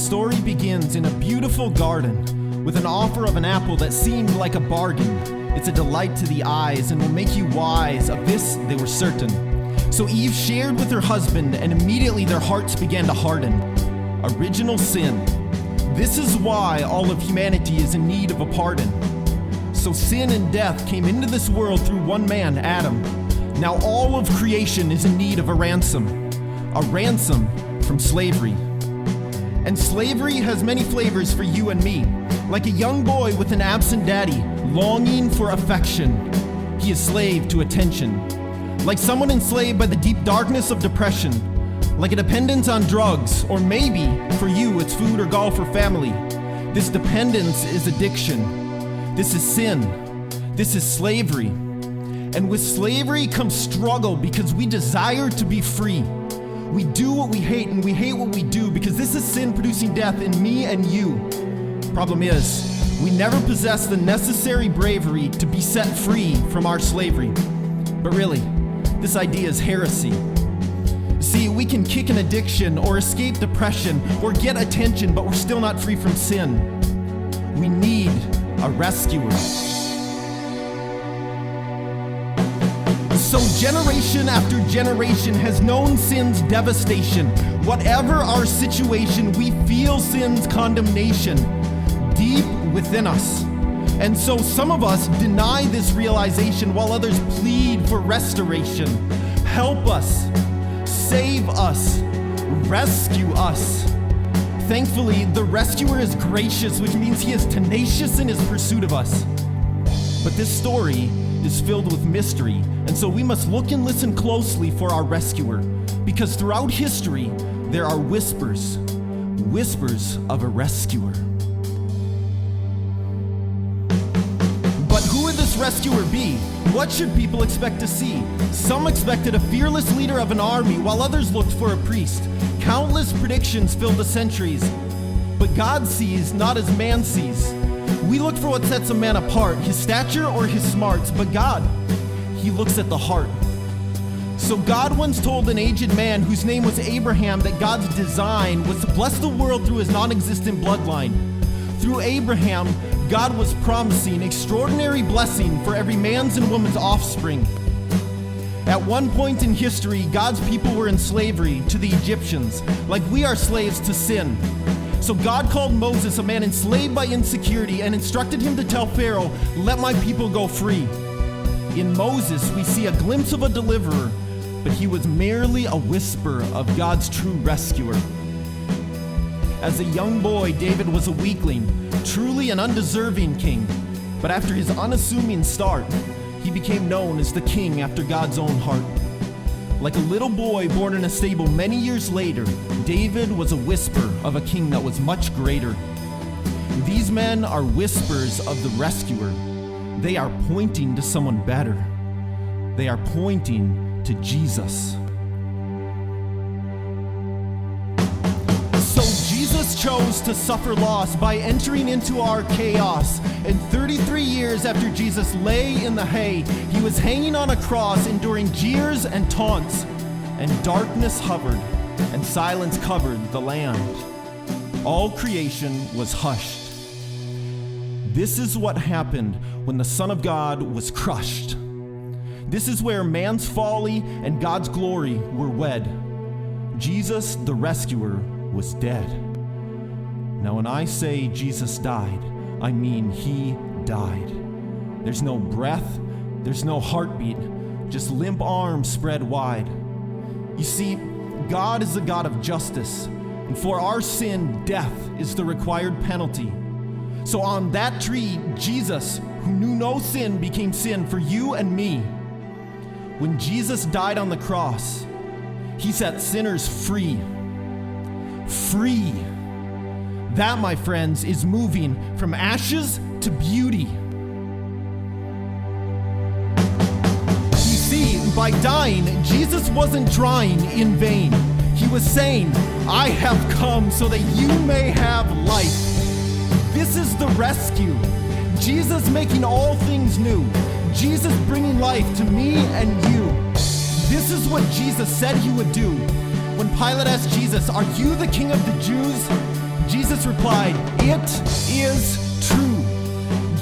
story begins in a beautiful garden with an offer of an apple that seemed like a bargain. It's a delight to the eyes and will make you wise. Of this they were certain. So Eve shared with her husband, and immediately their hearts began to harden. Original sin. This is why all of humanity is in need of a pardon. So sin and death came into this world through one man, Adam. Now all of creation is in need of a ransom from slavery. And slavery has many flavors for you and me. Like a young boy with an absent daddy, longing for affection, he is slave to attention. Like someone enslaved by the deep darkness of depression. Like a dependence on drugs, or maybe, for you, it's food or golf or family. This dependence is addiction. This is sin. This is slavery. And with slavery comes struggle because we desire to be free. We do what we hate, and we hate what we do because this is sin producing death in me and you. Problem is, we never possess the necessary bravery to be set free from our slavery. But really, this idea is heresy. See, we can kick an addiction or escape depression or get attention, but we're still not free from sin. We need a rescuer. So generation after generation has known sin's devastation. Whatever our situation, we feel sin's condemnation deep within us. And so some of us deny this realization while others plead for restoration. Help us, save us, rescue us. Thankfully, the rescuer is gracious, which means he is tenacious in his pursuit of us. But this story is filled with mystery, and so we must look and listen closely for our rescuer, because throughout history, there are whispers of a rescuer. But who would this rescuer be? What should people expect to see? Some expected a fearless leader of an army, while others looked for a priest. Countless predictions filled the centuries, but God sees not as man sees. We look for what sets a man apart, his stature or his smarts, but God, he looks at the heart. So God once told an aged man whose name was Abraham that God's design was to bless the world through his non-existent bloodline. Through Abraham, God was promising extraordinary blessing for every man's and woman's offspring. At one point in history, God's people were in slavery to the Egyptians, like we are slaves to sin. So God called Moses, a man enslaved by insecurity, and instructed him to tell Pharaoh, "Let my people go free." In Moses, we see a glimpse of a deliverer, but he was merely a whisper of God's true rescuer. As a young boy, David was a weakling, truly an undeserving king. But after his unassuming start, he became known as the king after God's own heart. Like a little boy born in a stable many years later, David was a whisper of a king that was much greater. These men are whispers of the rescuer. They are pointing to someone better. They are pointing to Jesus. So Jesus chose to suffer loss by entering into our chaos. And 33 years after Jesus lay in the hay, he was hanging on a cross, enduring jeers and taunts. And darkness hovered, and silence covered the land. All creation was hushed. This is what happened when the Son of God was crushed. This is where man's folly and God's glory were wed. Jesus, the rescuer, was dead. Now, when I say Jesus died, I mean he died. There's no breath, there's no heartbeat, just limp arms spread wide. You see, God is a God of justice, and for our sin, death is the required penalty. So on that tree, Jesus, who knew no sin, became sin for you and me. When Jesus died on the cross, he set sinners free. Free. That, my friends, is moving from ashes to beauty. You see, by dying, Jesus wasn't trying in vain. He was saying, "I have come so that you may have life." This is the rescue. Jesus making all things new. Jesus bringing life to me and you. This is what Jesus said he would do. When Pilate asked Jesus, "Are you the king of the Jews?" Jesus replied, "It is true.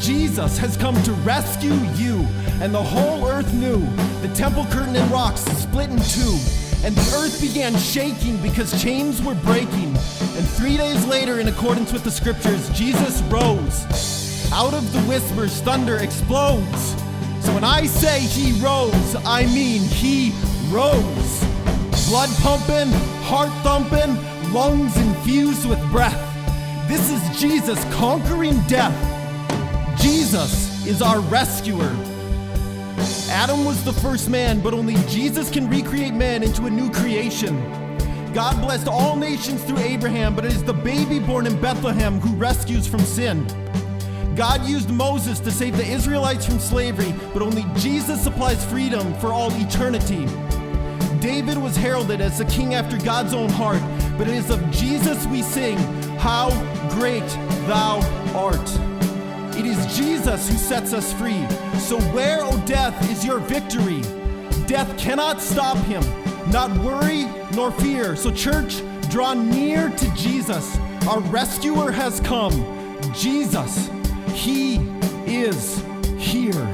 Jesus has come to rescue you." And the whole earth knew. The temple curtain and rocks split in two, and the earth began shaking because chains were breaking. And 3 days later, in accordance with the scriptures, Jesus rose. Out of the whispers, thunder explodes. So when I say he rose, I mean he rose. Blood pumping, heart thumping, lungs infused with breath. This is Jesus conquering death. Jesus is our rescuer. Adam was the first man, but only Jesus can recreate man into a new creation. God blessed all nations through Abraham, but it is the baby born in Bethlehem who rescues from sin. God used Moses to save the Israelites from slavery, but only Jesus supplies freedom for all eternity. David was heralded as the king after God's own heart, but it is of Jesus we sing, "How great thou art." It is Jesus who sets us free. So where, O death, is your victory? Death cannot stop him, not worry nor fear. So church, draw near to Jesus. Our rescuer has come. Jesus, he is here.